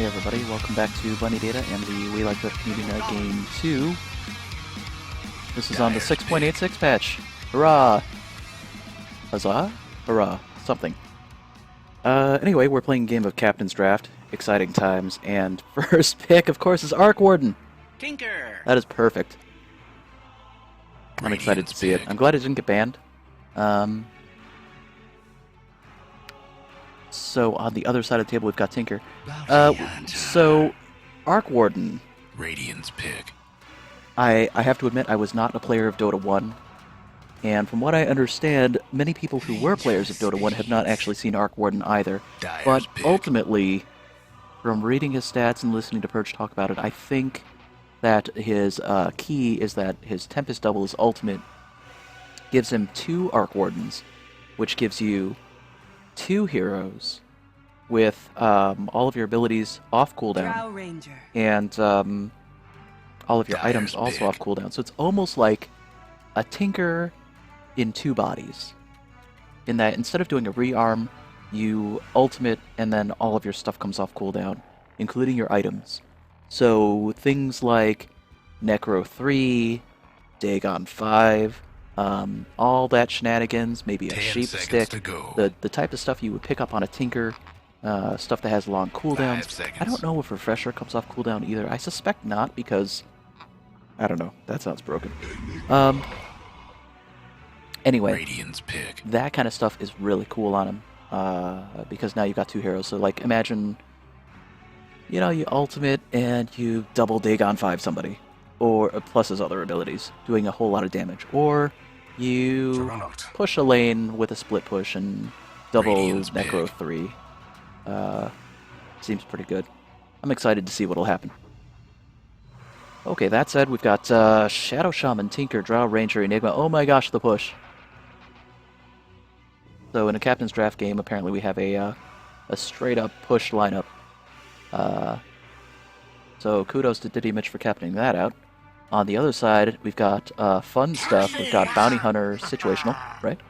everybody, welcome back to WeLikeDota and the WeLikeDota Community Night Game 2. This is on the 6.86 patch. Hurrah! Huzzah? Hurrah. Something. Anyway, we're playing a game of Captain's Draft. Exciting times. And first pick, of course, is Arc Warden. Tinker! That is perfect. I'm excited to see it. I'm glad it didn't get banned. So on the other side of the table, we've got Tinker. So Arc Warden. Radiant's pick. I have to admit, I was not a player of Dota 1. And from what I understand, many people who were players of Dota 1 have not actually seen Arc Warden either. But ultimately, from reading his stats and listening to Purge talk about it, I think that his key is that his Tempest Double, his ultimate, gives him 2 Arc Wardens, which gives you 2 heroes with all of your abilities off cooldown, and all of your items also off cooldown. So it's almost like a Tinker in 2 bodies, in that instead of doing a rearm, you ultimate and then all of your stuff comes off cooldown, including your items. So things like Necro 3, Dagon 5, all that shenanigans, maybe a sheep stick, the type of stuff you would pick up on a Tinker, stuff that has long cooldowns. I don't know if Refresher comes off cooldown either. I suspect not, because I don't know. That sounds broken. Anyway, that kind of stuff is really cool on him, because now you've got 2 heroes. So, like, imagine, you know, you ultimate and you double Dagon 5 somebody, or plus his other abilities, doing a whole lot of damage. Or you push a lane with a split push and double Necro 3. Seems pretty good. I'm excited to see what'll happen. Okay, that said, we've got Shadow Shaman, Tinker, Drow Ranger, Enigma. Oh my gosh, the push. So in a Captain's Draft game, apparently we have a straight-up push lineup. So kudos to Diddy Mitch for captaining that out. On the other side, we've got fun stuff. We've got Bounty Hunter, Situational, right?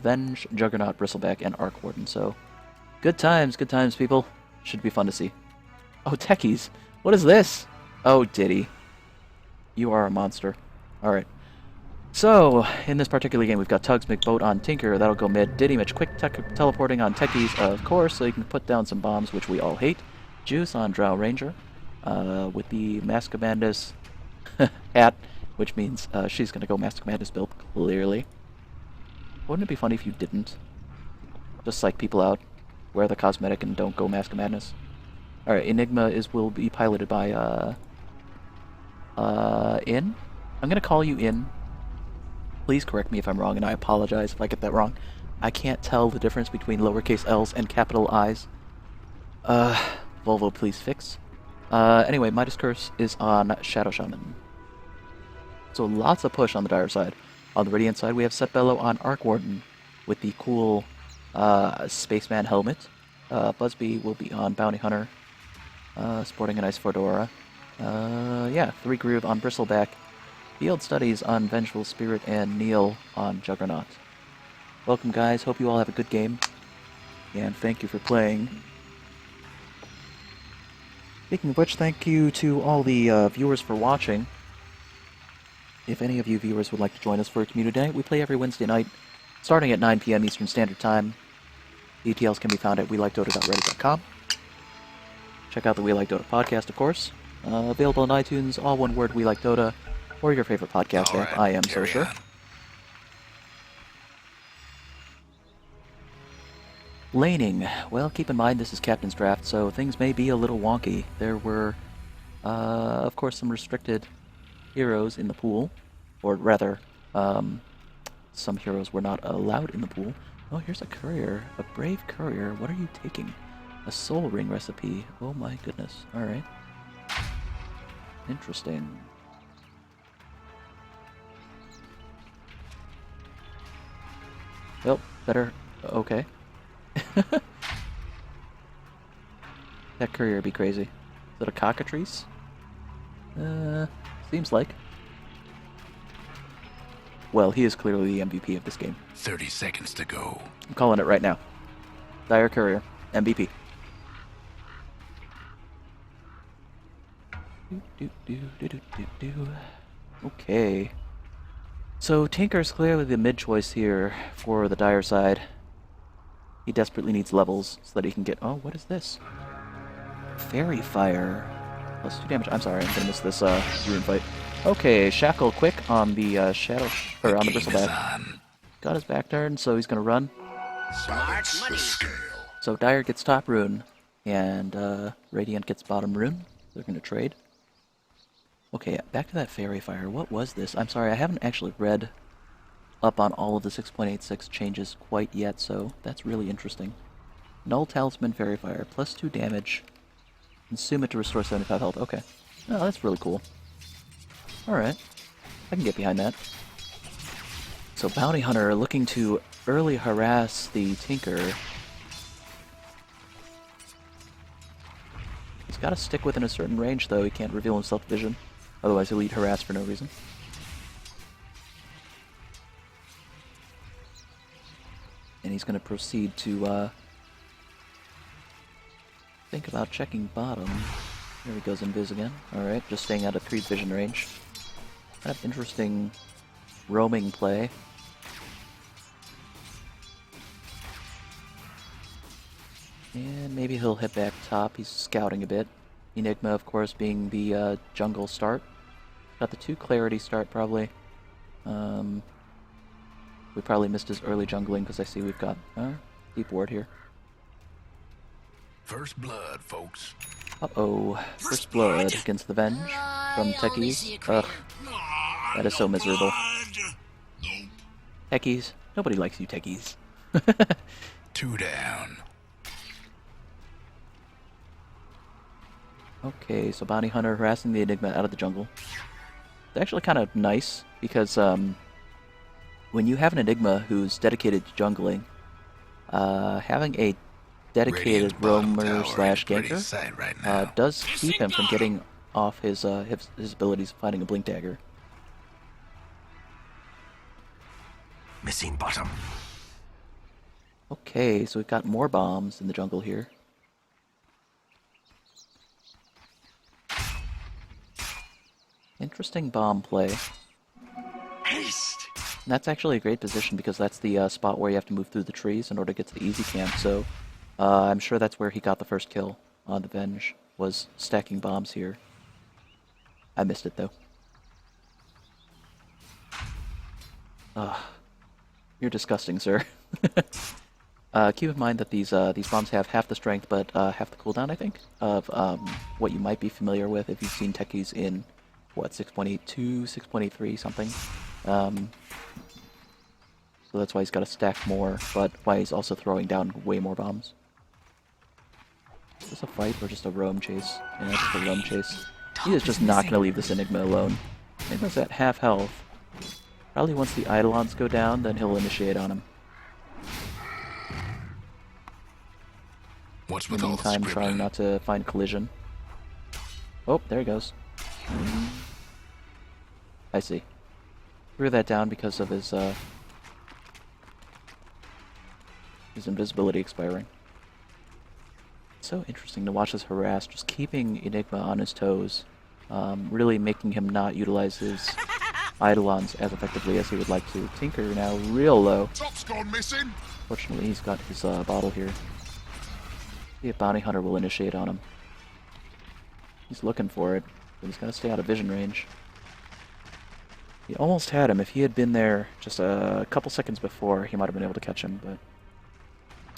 Venge, Juggernaut, Bristleback, and Arc Warden. So good times, people. Should be fun to see. Oh, techies. What is this? Oh, Diddy. You are a monster. Alright. So, in this particular game, we've got Tugs McBoat on Tinker. That'll go mid. Diddy Mitch quick teleporting on techies, of course, so you can put down some bombs, which we all hate. Juice on Drow Ranger. With the Mask of Madness hat, which means she's going to go Mask of Madness build, clearly. Wouldn't it be funny if you didn't? Just psych people out. Wear the cosmetic and don't go Mask of Madness. Alright, Enigma will be piloted by, In? I'm gonna call you In. Please correct me if I'm wrong, and I apologize if I get that wrong. I can't tell the difference between lowercase L's and capital I's. Volvo, please fix. Anyway, Midas Curse is on Shadow Shaman. So lots of push on the Dire side. On the Radiant side, we have Set Bellow on Arc Warden with the cool Spaceman helmet. Buzzbee will be on Bounty Hunter, sporting a nice fedora. Yeah, 3 Groove on Bristleback. Field Studies on Vengeful Spirit, and Neil on Juggernaut. Welcome, guys. Hope you all have a good game. And thank you for playing. Speaking of which, thank you to all the viewers for watching. If any of you viewers would like to join us for a community night, we play every Wednesday night, starting at 9 p.m. Eastern Standard Time. Details can be found at WeLikeDota.reddit.com. Check out the WeLikeDota podcast, of course. Available on iTunes, all one word, WeLikeDota, or your favorite podcast app. I am so sure. Laning. Well, keep in mind this is Captain's Draft, so things may be a little wonky. There were, of course, some restricted heroes in the pool, or rather, some heroes were not allowed in the pool. Oh, here's a courier. A brave courier. What are you taking? A soul ring recipe. Oh my goodness. Alright. Interesting. Well, better. Okay. That courier would be crazy. Is it a cockatrice? Seems like. Well, he is clearly the MVP of this game. 30 seconds to go. I'm calling it right now. Dire Courier, MVP. Okay. So Tinker's clearly the mid-choice here for the Dire side. He desperately needs levels so that he can get... Oh, what is this? Fairy Fire. Plus 2 damage. I'm sorry, I'm gonna miss this rune fight. Okay, Shackle quick on the Shadow... or on the Bristleback. Got his back turn, so he's gonna run. Smart money. So Dire gets top rune, and Radiant gets bottom rune. They're gonna trade. Okay, back to that Fairy Fire. What was this? I'm sorry, I haven't actually read up on all of the 6.86 changes quite yet, so that's really interesting. Null Talisman Fairy Fire, plus 2 damage. Consume it to restore 75 health. Okay. Oh, that's really cool. Alright. I can get behind that. So Bounty Hunter looking to early harass the Tinker. He's got to stick within a certain range, though. He can't reveal himself to vision. Otherwise, he'll eat harass for no reason. And he's going to proceed to think about checking bottom. There he goes invis again. Alright, just staying out of creep vision range. Kind of interesting roaming play. And maybe he'll hit back top. He's scouting a bit. Enigma, of course, being the jungle start. Got the 2 clarity start, probably. We probably missed his early jungling because I see we've got deep ward here. First blood, folks. Uh-oh. First blood against the Venge from Techies. Ugh. That is so miserable. Techies. Nobody likes you, Techies. 2 down. Okay, so Bounty Hunter harassing the Enigma out of the jungle. It's actually kind of nice, because when you have an Enigma who's dedicated to jungling, having a dedicated roamer slash ganker right does keep him from getting off his abilities of fighting a Blink Dagger. Missing bottom. Okay, so we've got more bombs in the jungle here. Interesting bomb play. Haste. And that's actually a great position because that's the spot where you have to move through the trees in order to get to the easy camp, so I'm sure that's where he got the first kill on the Venge, was stacking bombs here. I missed it though. You're disgusting, sir. Keep in mind that these bombs have half the strength but half the cooldown, I think, of what you might be familiar with if you've seen techies in, what, 6.82, 6.83, something. So that's why he's got to stack more, but why he's also throwing down way more bombs. Is this a fight or just a roam chase? Yeah, just a roam chase. He is just not going to leave this Enigma alone. Enigma's at half health. Probably once the Eidolons go down, then he'll initiate on him. What's In with the all the meantime, trying scribbling? not to find collision. Oh, there he goes. I see. Threw that down because of his invisibility expiring. So interesting to watch this harass, just keeping Enigma on his toes, really making him not utilize his Eidolons as effectively as he would like to. Tinker now real low. Top's gone missing. Fortunately, he's got his bottle here. See if Bounty Hunter will initiate on him. He's looking for it, but he's got to stay out of vision range. He almost had him. If he had been there just a couple seconds before, he might have been able to catch him,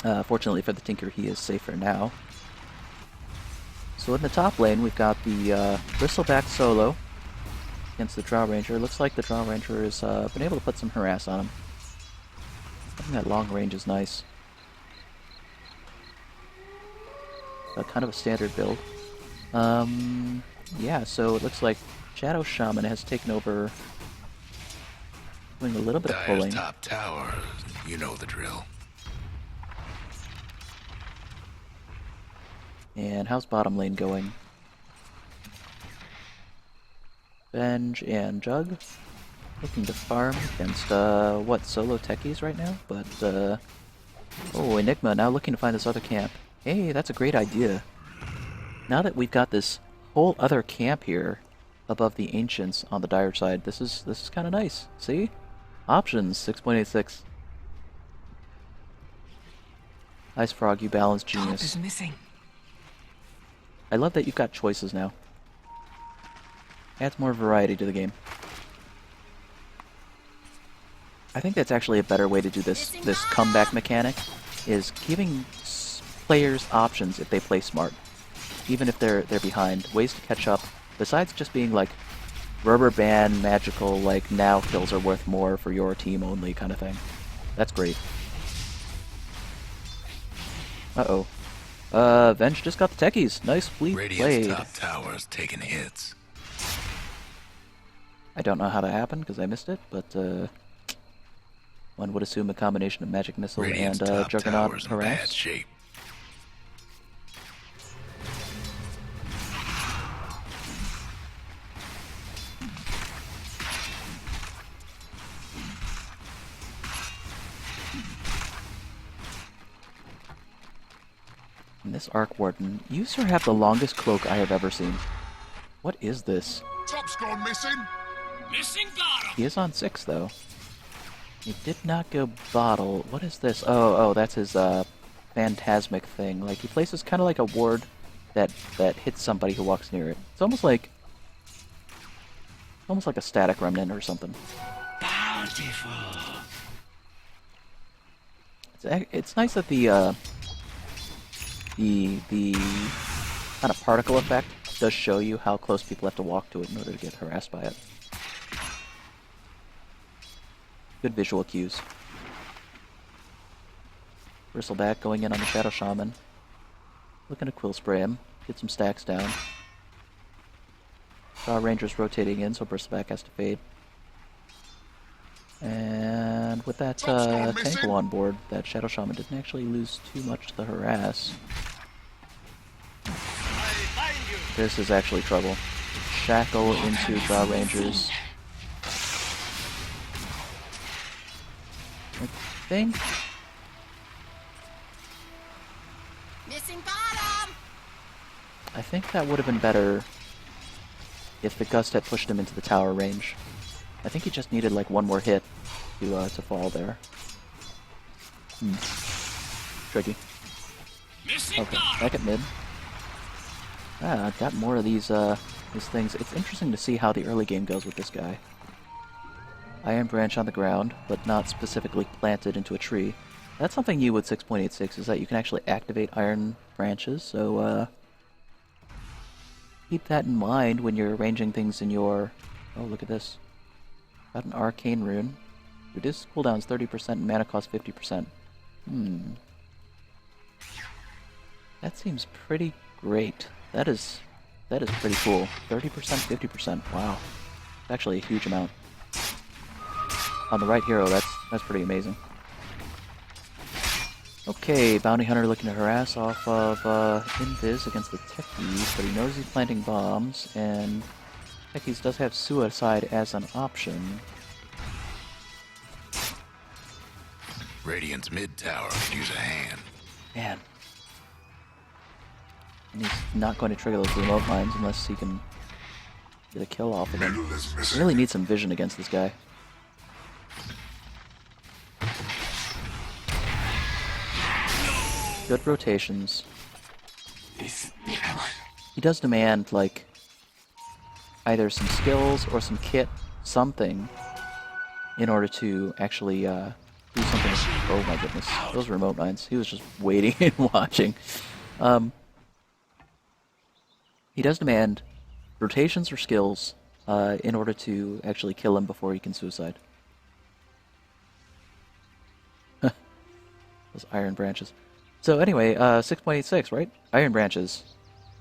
but fortunately for the Tinker, he is safer now. So in the top lane, we've got the Bristleback solo against the Drow Ranger. Looks like the Drow Ranger has been able to put some harass on him. I think that long range is nice. Kind of a standard build. Yeah, so it looks like Shadow Shaman has taken over, doing a little bit of pulling. Top tower, you know the drill. And how's bottom lane going? Venge and Jug looking to farm against, what, solo techies right now? But, oh, Enigma now looking to find this other camp. Hey, that's a great idea. Now that we've got this whole other camp here above the Ancients on the dire side. This is kind of nice. See? Options, 6.86. Ice Frog, you balance genius. Top is missing. I love that you've got choices now. Adds more variety to the game. I think that's actually a better way to do this comeback mechanic, is giving players options if they play smart. Even if they're behind, ways to catch up, besides just being like rubber band, magical, like now kills are worth more for your team only kind of thing. That's great. Uh-oh. Venge just got the techies. Nicely Radiant's played. top tower's taking hits. I don't know how that happened because I missed it, but one would assume a combination of magic missile Radiant's and top Juggernaut tower's in bad harass. shape. And this Arc Warden, you sir have the longest cloak I have ever seen. What is this? Top's gone missing. Missing bottom. He is on 6 though. He did not go bottle. What is this? Oh, that's his phantasmic thing. Like he places kind of like a ward that hits somebody who walks near it. It's almost like a static remnant or something. Bountiful. It's nice that the kind of particle effect does show you how close people have to walk to it in order to get harassed by it. Good visual cues. Bristleback going in on the Shadow Shaman. Looking to Quill Spray him. Get some stacks down. Saw Rangers rotating in, so Bristleback has to fade. And with that Tanko on board, that Shadow Shaman didn't actually lose too much to the harass. This is actually trouble. Shackle into Draw Rangers. I think... Missing bottom. I think that would have been better if the Gust had pushed him into the tower range. I think he just needed like one more hit to fall there. Tricky. Okay, back at mid. I've got more of these things. It's interesting to see how the early game goes with this guy. Iron Branch on the ground, but not specifically planted into a tree. That's something new with 6.86, is that you can actually activate Iron Branches, so keep that in mind when you're arranging things in your... Oh, look at this. Got an Arcane Rune. Reduces cooldowns 30% and mana cost 50%. That seems pretty great. That is pretty cool. 30%, 50%. Wow. It's actually a huge amount. On the right hero, that's pretty amazing. Okay, Bounty Hunter looking to harass off of Invis against the Techies, but he knows he's planting bombs, and Techies does have Suicide as an option. Radiant's mid tower could use a hand. Man. And he's not going to trigger those remote mines unless he can get a kill off of him. Really need some vision against this guy. Good rotations. He does demand, like, either some skills or some kit, something, in order to actually do something. Oh my goodness, those remote mines. He was just waiting and watching. He does demand rotations or skills in order to actually kill him before he can suicide. Those Iron Branches. So anyway, 6.86, right? Iron Branches.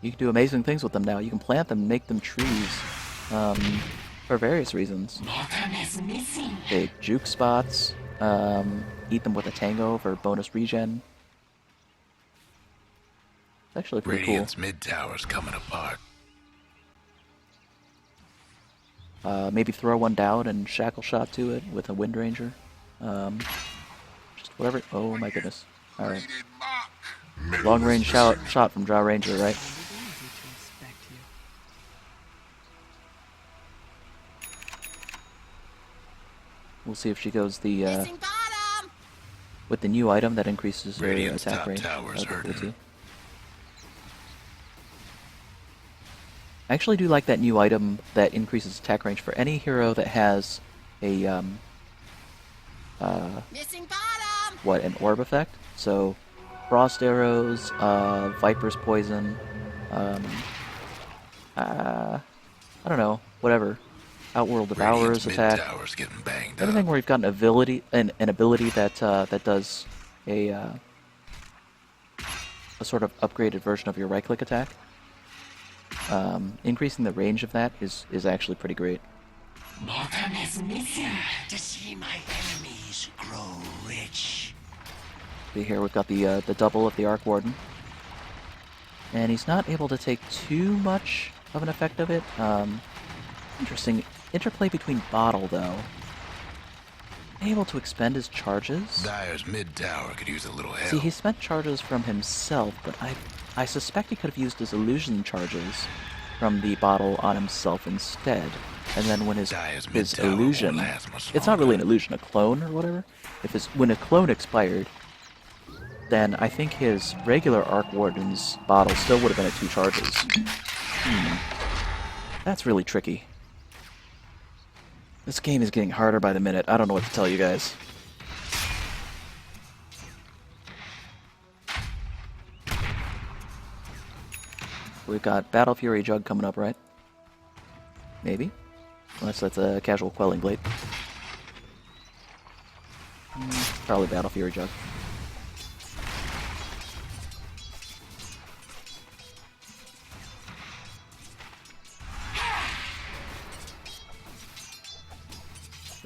You can do amazing things with them now. You can plant them, make them trees, for various reasons. Big juke spots, eat them with a tango for bonus regen. It's actually pretty Radiant's cool. mid tower's coming apart. Maybe throw one down and shackle shot to it with a Wind Ranger. Just whatever. Oh my goodness. Alright. Long range shot from Draw Ranger, right? We'll see if she goes the Missing bottom! with the new item that increases her Radiant's attack top range. tower's That'd be cool hurting. too. I actually do like that new item that increases attack range for any hero that has a Missing bottom! what, an orb effect. So frost arrows, viper's poison, I don't know, whatever. Outworld Devourer's Radiant's mid attack. tower's getting banged Anything up. where you've got an ability that that does a sort of upgraded version of your right click attack. Increasing the range of that is actually pretty great. Bottom is missing to see my enemies grow rich. See here, we've got the double of the Arc Warden, and he's not able to take too much of an effect of it. Interesting interplay between Bottle though. Able to expend his charges. Dyer's mid tower could use a little help. See, he spent charges from himself, but I suspect he could have used his illusion charges from the bottle on himself instead. And then when his Dyer's mid tower illusion, won't last much it's not really an longer. illusion, a clone or whatever. When a clone expired, then I think his regular Arc Warden's bottle still would have been at 2 charges. That's really tricky. This game is getting harder by the minute. I don't know what to tell you guys. We've got Battle Fury Jug coming up, right? Maybe. Unless that's a casual Quelling Blade. Probably Battle Fury Jug.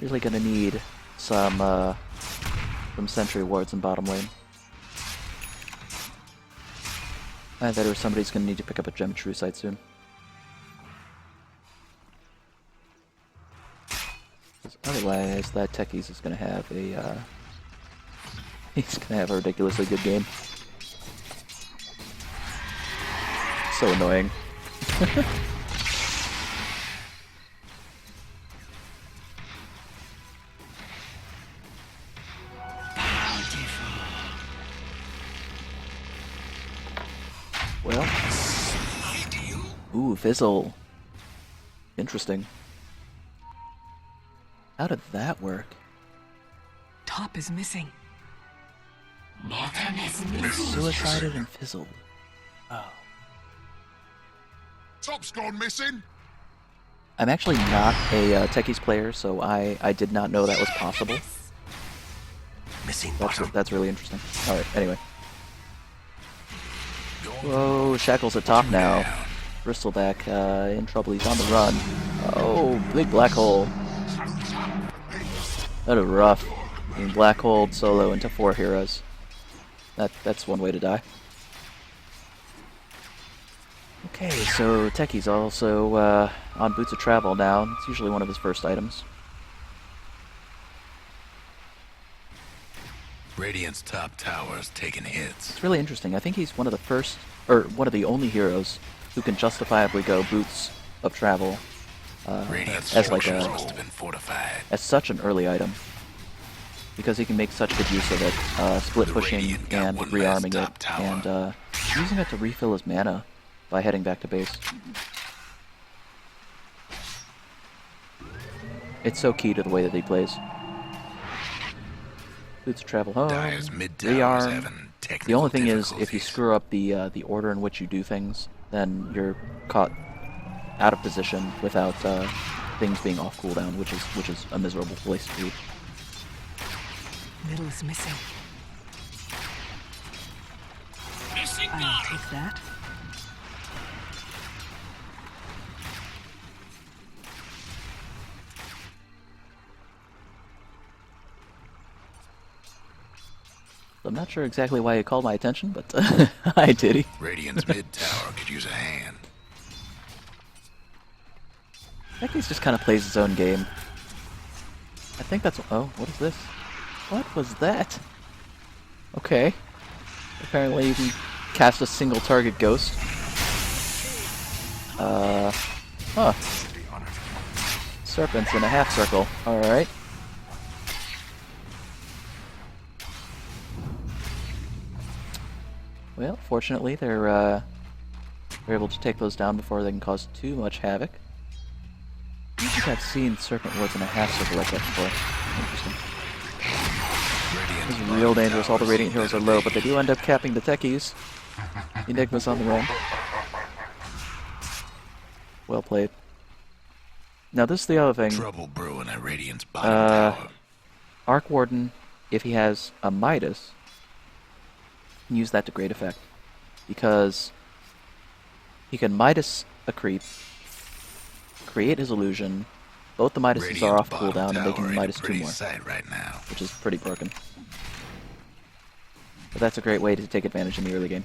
Really gonna need some sentry wards in bottom lane. Either or somebody's gonna need to pick up a gem true sight soon. 'Cause otherwise, that Techies is gonna have a he's gonna have a ridiculously good game. So annoying. Well. Ooh, Fizzle. Interesting. How did that work? Top is missing. Bottom is missing. Suicided and fizzled. Oh. Top's gone missing. I'm actually not a Techies player, so I did not know that was possible. Missing bottom. That's really interesting. Alright, anyway. Whoa, Shackle's at top now. Bristleback in trouble, he's on the run. Oh, big black hole. That is rough. Being black holed solo into 4 heroes. That's one way to die. Okay, so Techie's also on Boots of Travel now. It's usually one of his first items. Radiant's top tower's taking hits. It's really interesting. I think he's one of the first, or one of the only heroes who can justifiably go Boots of Travel Radiant's as like structures a must have been fortified. as such an early item, because he can make such good use of it, split The pushing Radiant got and one rearming last it, top tower. and using it to refill his mana by heading back to base. It's so key to the way that he plays. Boots of Travel home, Dyer's mid tower's rearm. having technical The only thing is, if you difficulties. screw up the order in which you do things, then you're caught out of position without things being off cooldown, which is a miserable place to be. Middle is missing. Missing I'll bottom. take that. I'm not sure exactly why he called my attention, but hi, Diddy. Radiant's mid tower could use a hand. Becky's just kind of plays his own game. I think that's... Oh, what is this? What was that? Okay. Apparently you can cast a single target ghost. Huh. Serpents in a half circle. Alright. Well, fortunately, they're able to take those down before they can cause too much havoc. I don't think I've seen Serpent Wards in a half circle like that before. Interesting. This is real dangerous. All the Radiant heroes are low, but they do end up capping the techies. Enigma's on the run. Well played. Now this is the other thing. Trouble brewing at Radiant's bottom tower. Arc Warden, if he has a Midas, can use that to great effect. Because he can Midas a creep, create his illusion, both the Midases are off cooldown, and they can Midas 2 more, right now. which is pretty broken. But that's a great way to take advantage in the early game.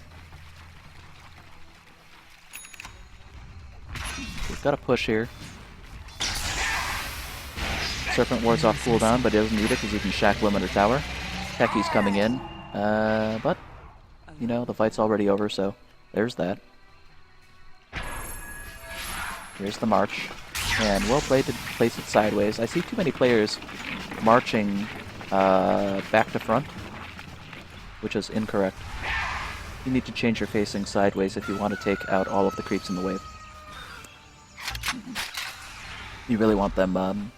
We've got a push here. Serpent Ward's off cooldown, but he doesn't need it because he can shack Limiter Tower. Techie's coming in, but, you know, the fight's already over, so there's that. Here's the march, and well played to place it sideways. I see too many players marching back to front, which is incorrect. You need to change your facing sideways if you want to take out all of the creeps in the wave. You really want them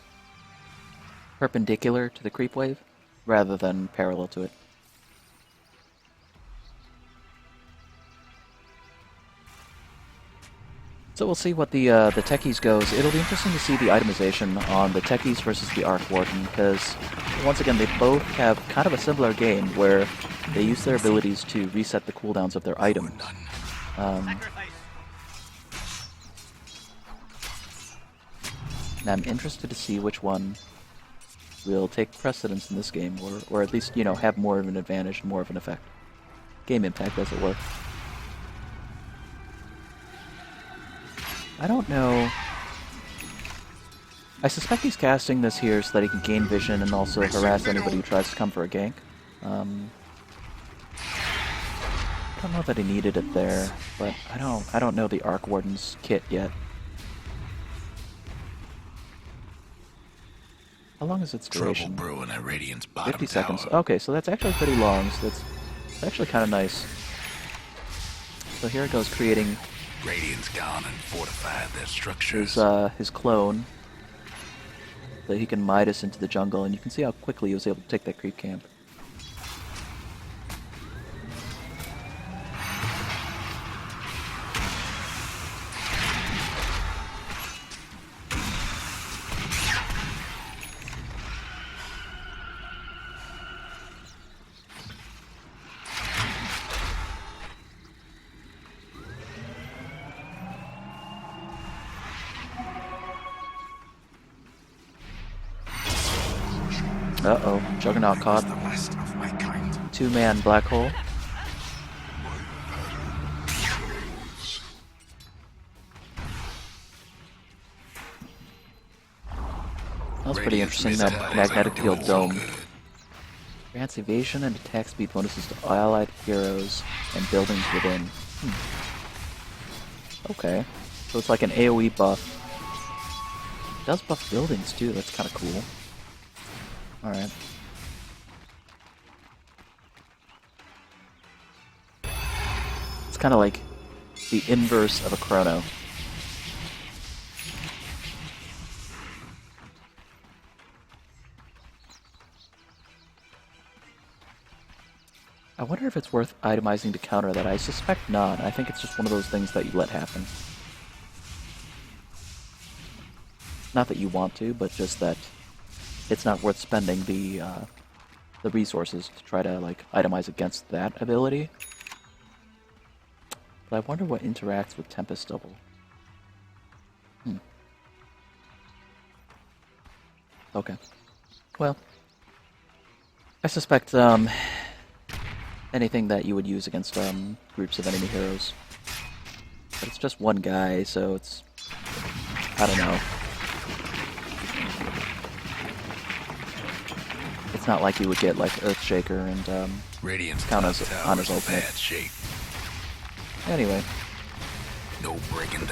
perpendicular to the creep wave, rather than parallel to it. So we'll see what the techies goes. It'll be interesting to see the itemization on the techies versus the Arc Warden, because once again they both have kind of a similar game where they use their abilities to reset the cooldowns of their items. And I'm interested to see which one will take precedence in this game, or at least, you know, have more of an advantage, more of an effect. Game impact, as it were. I don't know. I suspect he's casting this here so that he can gain vision and also harass anybody who tries to come for a gank. I don't know that he needed it there, but I don't know the Arc Warden's kit yet. How long is its duration? 50 seconds. Okay, so that's actually pretty long, so that's actually kind of nice. So here it goes, creating Radiant's gone and fortified their structures. his clone, so he can Midas into the jungle, and you can see how quickly he was able to take that creep camp. Uh-oh, Juggernaut caught. Two-man black hole. That was pretty interesting, that magnetic field dome. Grants evasion and attack speed bonuses to allied heroes and buildings within. Okay, so it's like an AoE buff. It does buff buildings too, that's kind of cool. Alright. It's kind of like the inverse of a chrono. I wonder if it's worth itemizing to counter that. I suspect not. I think it's just one of those things that you let happen. Not that you want to, but just that it's not worth spending the resources to try to like itemize against that ability. But I wonder what interacts with Tempest Double. Okay. Well, I suspect anything that you would use against groups of enemy heroes. But it's just one guy, so it's, I don't know. It's not like you would get like Earthshaker and count on his ultimate. Anyway,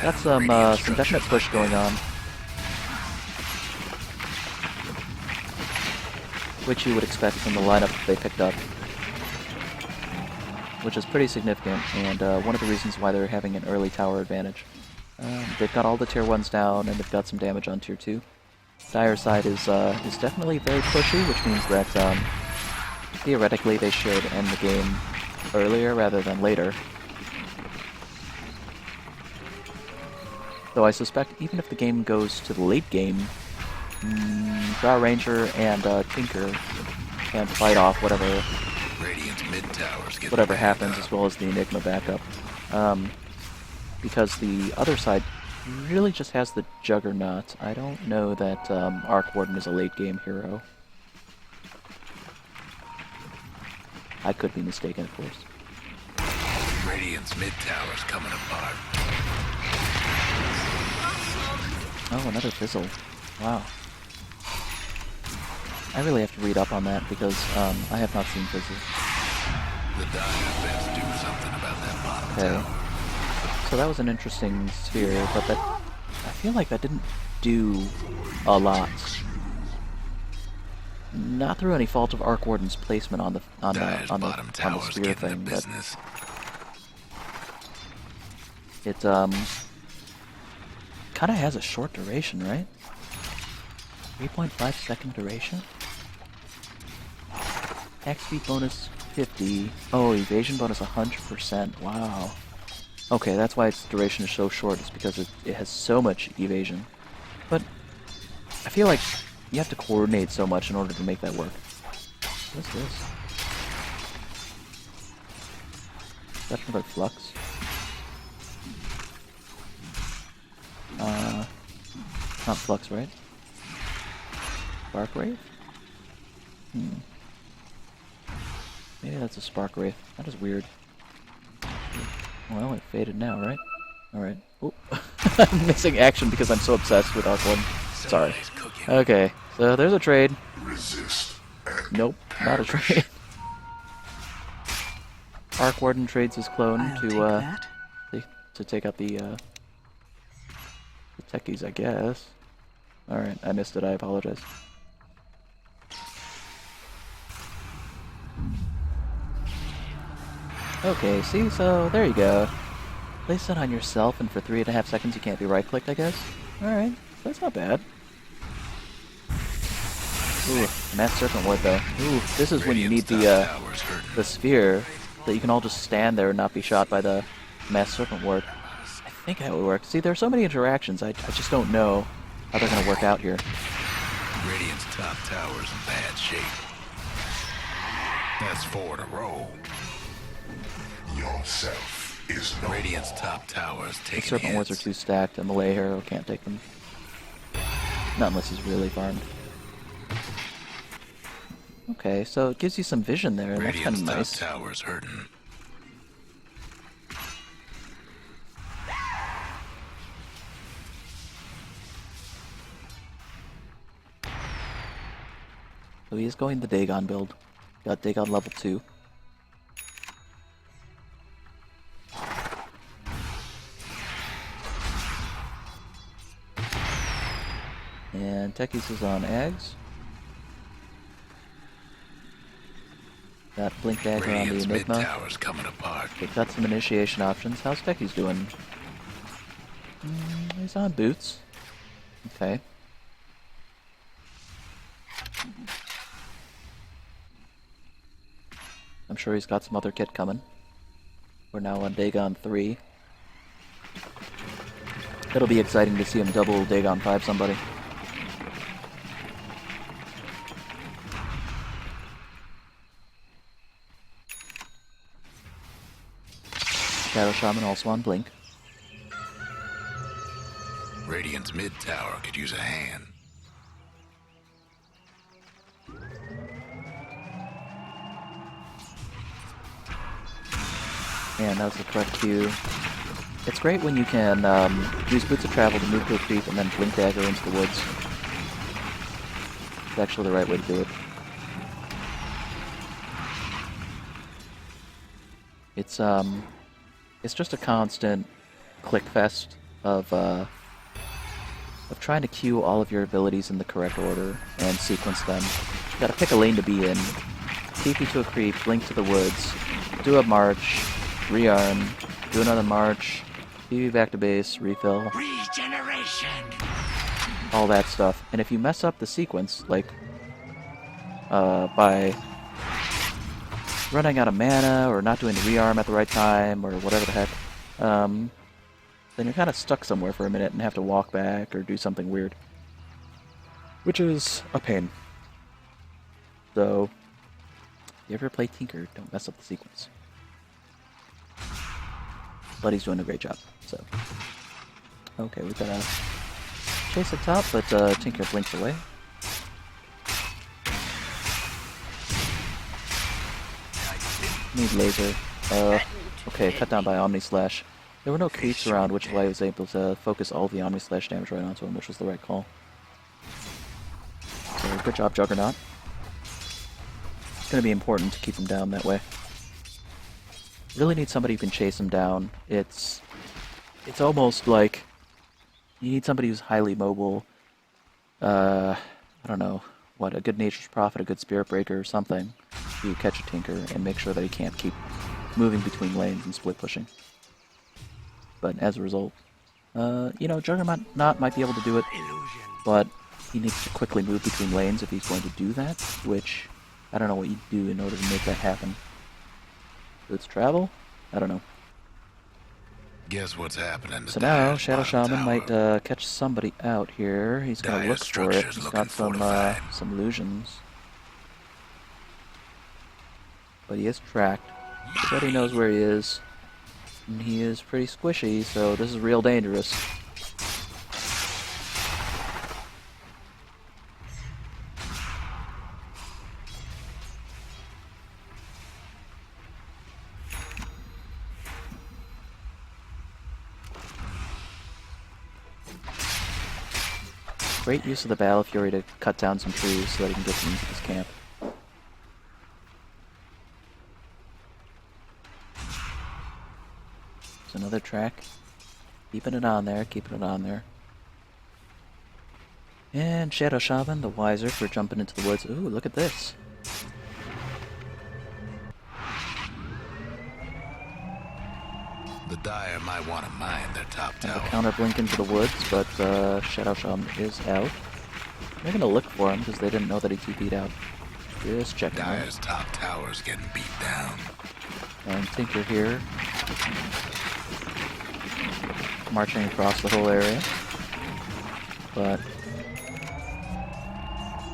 got some definite push going on, which you would expect from the lineup that they picked up. which is pretty significant, and one of the reasons why they're having an early tower advantage. They've got all the tier 1s down, and they've got some damage on tier 2. Dire side is definitely very pushy, which means that theoretically they should end the game earlier rather than later. Though I suspect even if the game goes to the late game, Drow Ranger and Tinker can fight off whatever happens, as well as the Enigma backup. Because the other side really just has the Juggernaut. I don't know that Arc Warden is a late game hero. I could be mistaken, of course. Radiant's mid tower's coming apart. Oh, another fizzle. Wow. I really have to read up on that because I have not seen fizzle. The Dire best do something about that bottom tower. So that was an interesting sphere, but that I feel like that didn't do a lot. Not through any fault of Arc Warden's placement on the sphere thing, but it kind of has a short duration, right? 3.5 second duration. Attack speed bonus 50. Oh, evasion bonus 100%. Wow. Okay, that's why its duration is so short. It's because it has so much evasion. But I feel like you have to coordinate so much in order to make that work. What's this? Is that another flux? Not flux, right? Spark Wraith? Maybe that's a Spark Wraith. That is weird. Well, it faded now, right? Alright. I'm missing action because I'm so obsessed with Arc Warden. Sorry. Okay, so there's a trade. Nope, not a trade. Arc Warden trades his clone to take out the techies, I guess. Alright, I missed it, I apologize. Okay, see, so there you go. Place it on yourself, and for 3.5 seconds you can't be right-clicked, I guess? Alright, that's not bad. Ooh, Mass Serpent Ward, though. Ooh, this is when you need the sphere, that you can all just stand there and not be shot by the Mass Serpent Ward. I think that would work. See, there are so many interactions, I just don't know how they're gonna work out here. Radiant's top tower's in bad shape. That's 4 in a row. Yourself is no Radiant's top tower's The taking Serpent Wards are hits. too stacked, and the Melee Hero can't take them. Not unless he's really farmed. Okay, so it gives you some vision there, and that's kind of nice. Top tower's hurting. So he is going the Dagon build. Got Dagon level 2. And Techies is on Ags. Got Blink Dagger on the Radiant's mid Enigma. tower's coming apart. They've got some initiation options. How's Techies doing? He's on boots. Okay. I'm sure he's got some other kit coming. We're now on Dagon 3. It'll be exciting to see him double Dagon 5 somebody. Shadow Shaman also on Blink. Radiant's mid tower could use a hand. And that was the correct cue. It's great when you can use Boots of Travel to move to a creep and then Blink Dagger into the woods. It's actually the right way to do it. It's just a constant click fest of trying to queue all of your abilities in the correct order and sequence them. You gotta pick a lane to be in, TP to a creep, blink to the woods, do a march, rearm, do another march, PV back to base, refill, Regeneration. all that stuff. And if you mess up the sequence, like by running out of mana or not doing the rearm at the right time or whatever the heck, then you're kind of stuck somewhere for a minute and have to walk back or do something weird, which is a pain. So, if you ever play Tinker, don't mess up the sequence. But he's doing a great job, so. Okay, we've got a chase at top, but Tinker blinks away. Need laser. Okay, cut down by Omni Slash. There were no creeps around, which is why I was able to focus all the Omni Slash damage right onto him, which was the right call. So, good job, Juggernaut. It's going to be important to keep him down that way. Really need somebody who can chase him down. It's almost like you need somebody who's highly mobile. I don't know, what, a good Nature's Prophet, a good Spirit Breaker or something. You catch a Tinker and make sure that he can't keep moving between lanes and split pushing. But as a result, you know, Juggernaut might be able to do it, but he needs to quickly move between lanes if he's going to do that, which I don't know what you do in order to make that happen. Let's travel? I don't know. Guess what's happening to So now, Dyer's Shadow bottom Shaman might tower? catch somebody out here. He's gonna Dyer's look for it. structure's He's looking got fortified. some illusions. But he is tracked. Everybody knows where he is. And he is pretty squishy, so this is real dangerous. Great use of the Battle Fury to cut down some trees so that he can get into this camp. There's another track. Keeping it on there, keeping it on there. And Shadow Shaman, the wiser for jumping into the woods. Ooh, look at this. The Dyer might want to mine their top Kind of tower. a counter blink into the woods, but Shadow Shaman is out. They're gonna look for him because they didn't know that he TP'd out. Just checking out. Dyer's top tower's getting beat down. And Tinker here. Marching across the whole area. But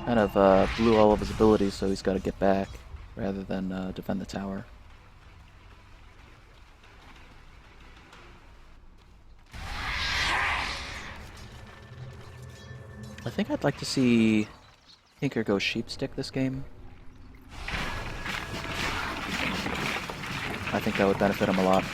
kind of blew all of his abilities, so he's got to get back rather than defend the tower. I think I'd like to see Tinker go Sheepstick this game. I think that would benefit him a lot.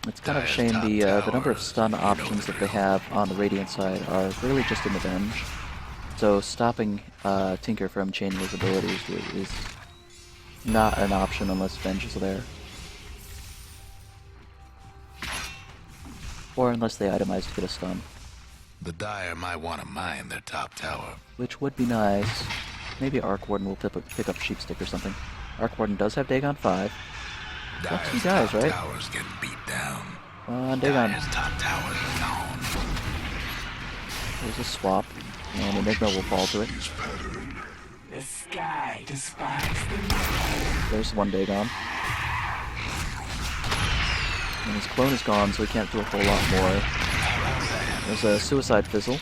It's kind of a shame the number of stun options that they have on the Radiant side are really just an Avenge. So stopping Tinker from changing his abilities is not an option unless Venge is there. Or unless they itemize to get a stun. The Dyer might want to mine their top tower. Which would be nice. Maybe Arc Warden will pick up Sheepstick or something. Arc Warden does have Dagon 5. That's two guys, top right? tower's getting beat down. Dagon. Dyer's top tower's gone. There's a swap, and Enigma will fall to it. The sky despises the There's one Dagon. And his clone is gone, so he can't do a whole lot more. There's a Suicide Fizzle.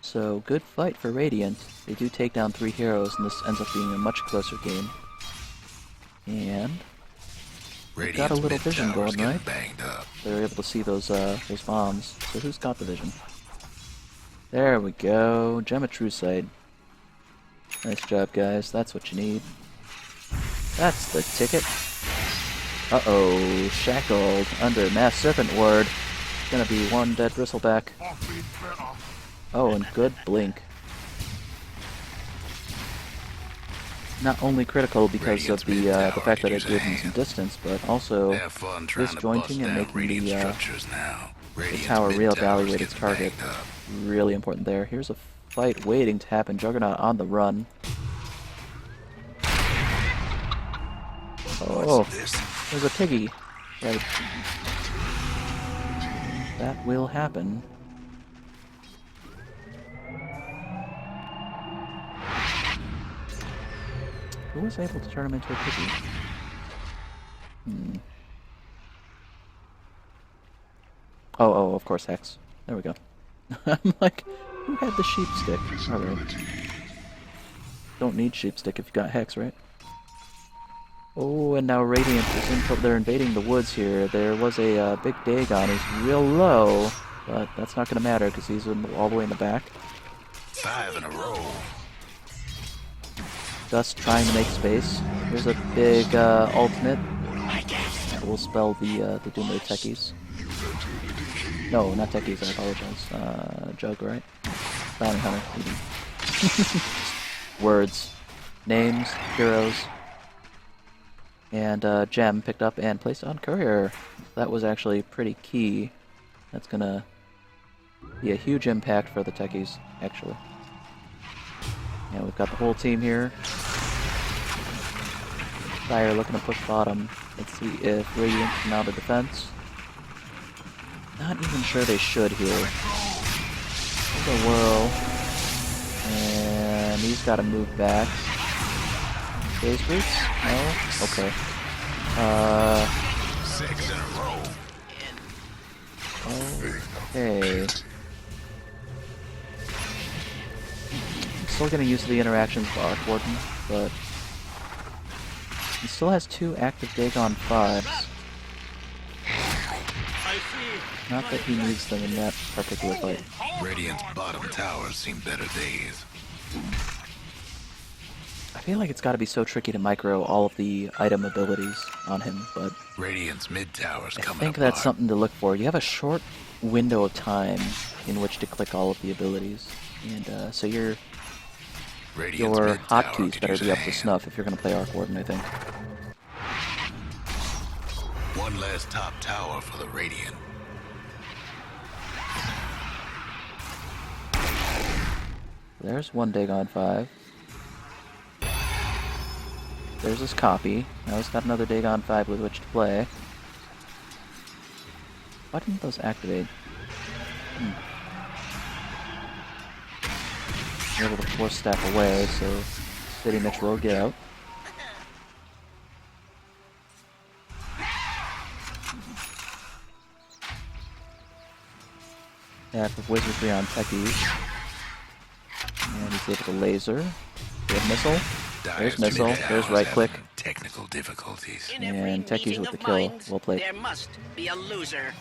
So, good fight for Radiant. They do take down 3 heroes, and this ends up being a much closer game. And they've got a little vision going, right? Banged up. They're able to see those bombs. So who's got the vision? There we go. Gem of True Sight. Nice job, guys. That's what you need. That's the ticket. Uh-oh. Shackled under Mass Serpent Ward. Gonna be one dead Bristleback. Oh, and good blink. not only critical because of Radiant's the mid-tower fact that could it use a gave him some hand. distance, but also Have fun trying to bust disjointing and down making Radiant the structures now. the Radiant's tower mid-tower's reevaluate its getting target. banged up. Really important there. Here's a fight waiting to happen. Juggernaut on the run. Oh, What's this? there's a piggy. Right. That will happen. Who was able to turn him into a piggy? Oh, of course, Hex. There we go. I'm like, who had the sheep stick? Alright. Don't need sheep stick if you got Hex, right? Oh, and now Radiant is in trouble. They're invading the woods here. There was a big Dagon. He's real low, but that's not going to matter because he's all the way in the back. 5 in a row. Dust trying to make space. Here's a big ultimate. That will spell the Doomray techies. No, not techies, I apologize. Jug, right? Bounty Hunter, maybe. Words. Names, heroes. And Gem picked up and placed on Courier. That was actually pretty key. That's gonna be a huge impact for the techies, actually. Yeah, we've got the whole team here. Dire looking to push bottom. Let's see if Radiant can mount a defense. Not even sure they should here. There's a whirl. And he's got to move back. Phase boots? No? Okay. 6 in a row. Okay. I'm still getting used to the interactions with Arc Warden, but he still has 2 active Dagon 5s. Not that he needs them in that particular fight. Radiant's bottom towers seen better days. I feel like it's got to be so tricky to micro all of the item abilities on him, but Radiant's mid towers I coming think apart. that's something to look for. You have a short window of time in which to click all of the abilities, and so your Radiant's mid tower hotkeys could better use be a up to hand. snuff if you're going to play Arc Warden, I think. One last top tower for the Radiant. There's one Dagon 5. There's his copy. Now he's got another Dagon 5 with which to play. Why didn't those activate? You're able to force stack away, so City Mitch will get out. Half of Wizardry on techies. And he's able to laser. Good missile. There's Dyer's missile. mid There's tower's right click. having technical difficulties. In every And techies meeting with the of kill. minds, Well played. there must be a loser.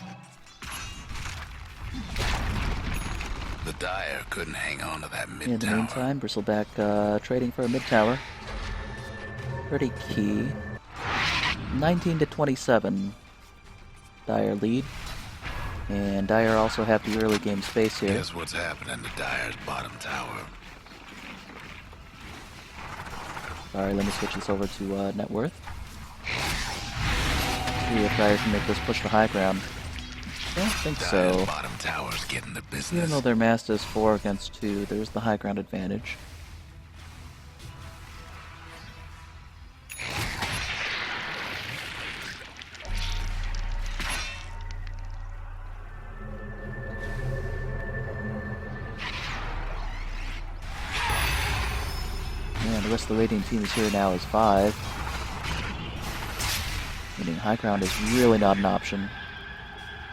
The Dyer couldn't hang on to that mid In the tower. meantime, Bristleback trading for a mid tower. Pretty key. 19 to 27. Dyer lead. And Dyer also have the early game space here. Guess what's happening to Dyer's bottom tower? Alright, let me switch this over to net worth. See if Dyer can make this push to high ground. Don't think Dyer's so. bottom tower's getting the Even business. though their mass is 4 against 2, there's the high ground advantage. And the rest of the Radiant team is here now as 5. Meaning high ground is really not an option.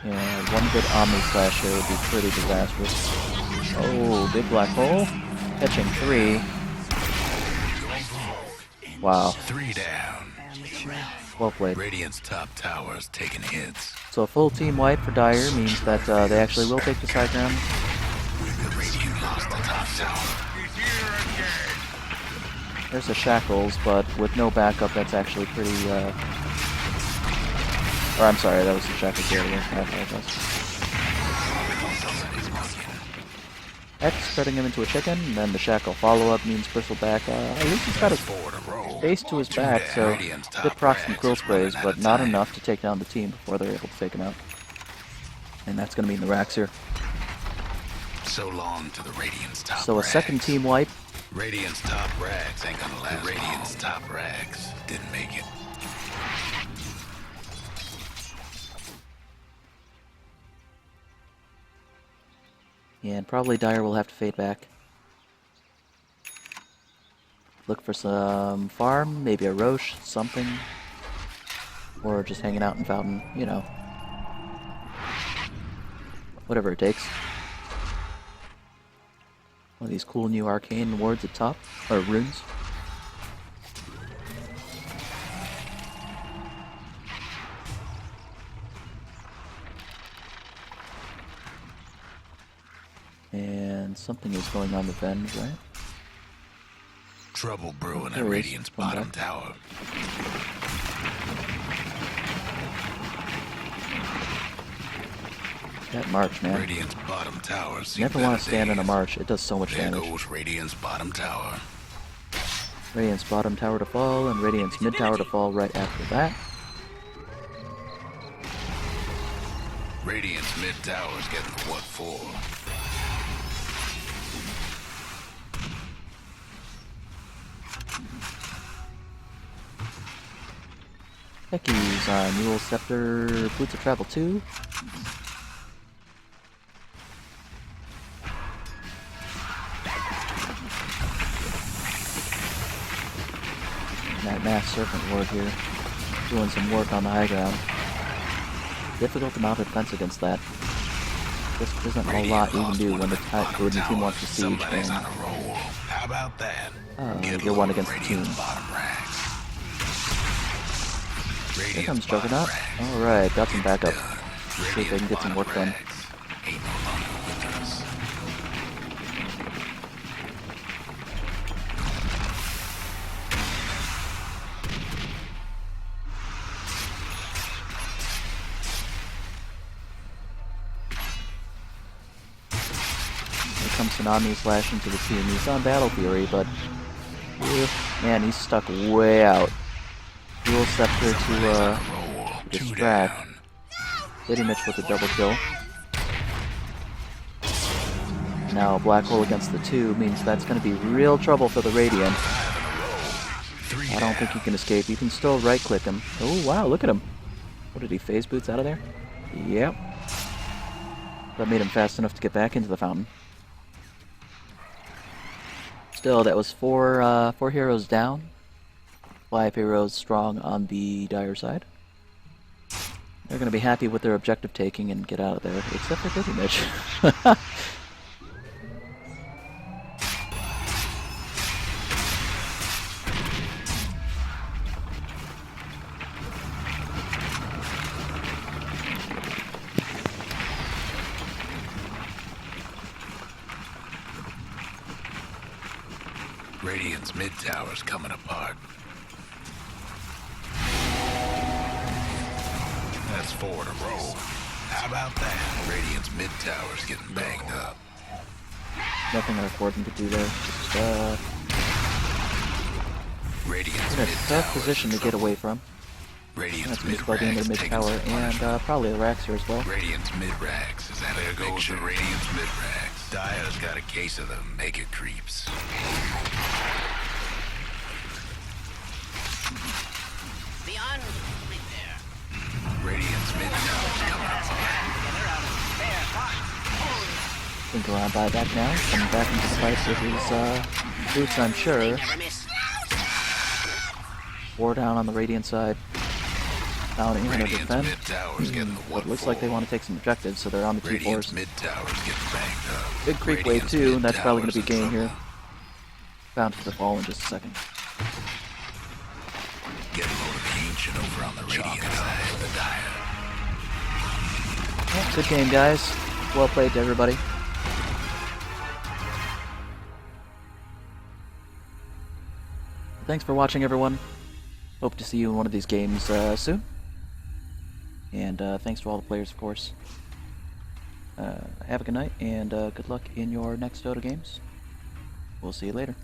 And one good Omni Slash here would be pretty disastrous. Oh, big black hole. Catching 3. Wow. 3 down. Well played. Radiant's top tower's taking hits. So a full team wipe for Dyer means that they actually will take this high ground. The Radiant lost the top tower. There's the Shackles, but with no backup, that's actually pretty, or I'm sorry, that was the Shackles earlier. I apologize. X spreading him into a chicken, and then the shackle follow-up means bristleback. At least he's got his face to his back, so good procs from Quill Sprays, but not enough to take down the team before they're able to take him out. And that's going to mean the racks here. So long to the Radiant's top So a second team wipe. Radiant's top rags ain't gonna last. Radiant's top rags didn't make it. And probably Dire will have to fade back. Look for some farm, maybe a Roche, something. Or just hanging out in Fountain, you know. Whatever it takes. One of these cool new arcane wards at top, or runes. And something is going on with Venge, right? Trouble brewing There at it is. Radiant's Come bottom back. tower. That March, man. Radiant's bottom tower. Never want to stand in a March. It does so much There damage. goes Radiant's bottom tower. Radiant's bottom tower to fall, and Radiant's mid tower to fall right after that. Radiant's mid tower's getting what for? Becky's Mule Scepter, Boots of Travel 2. And that Mass Serpent Ward here, doing some work on the high ground. Difficult to mount a defense against that. Just isn't a lot you can do when the team wants to siege Somebody's and on a roll. How about that? you're one against the team. Radiant's bottom rags. Here comes Juggernaut. Alright, got some backup. See if they can get some work done. Ain't no longer with us. Here comes Tsunami slash into the team. He's on Battle Fury, but man, he's stuck way out. Dual Scepter to distract. Lady Mitch with a double kill. Now a black hole against the 2 means that's going to be real trouble for the Radiant. I don't think he can escape. You can still right click him. Oh wow, look at him. What did he phase boots out of there? Yep. That made him fast enough to get back into the fountain. Still, that was four heroes down. 5 heroes strong on the Dire side. They're going to be happy with their objective taking and get out of there, except for Lady Mitch. Radiant's mid tower's coming apart. That's 4 in a row. How about that? Radiant's mid tower's getting banged up. Nothing our Gordon could do there. Just Radiant's in a mid tough tower's position in to get trouble. away from. Radiant's That's mid just by the end of rags the mid taking tower, some and punishment. probably a Rax here as well. Radiant's mid rags is that there goes the Radiant's mid rags. Dire's got a case of the mega creeps. Beyond repair. Radiant's mid tower's coming apart. Think around buyback now. Coming back into the fight with his boots, I'm sure. Never miss. 4 down on the Radiant side. Down in to Radiant's defend. mid tower's getting the But what it looks like they for. want to take some objectives, so they're on the 2 Radiant's fours. mid tower's getting banged up. Big creep wave Radiant's 2, and mid that's probably going to be tower's in gain here. trouble. Bound to the fall in just a second. Getting low to the ancient over on the Radiant side of the Dire. Well, good game, guys. Well played to everybody. Thanks for watching, everyone. Hope to see you in one of these games soon. And thanks to all the players, of course. have a good night, and good luck in your next Dota games. We'll see you later.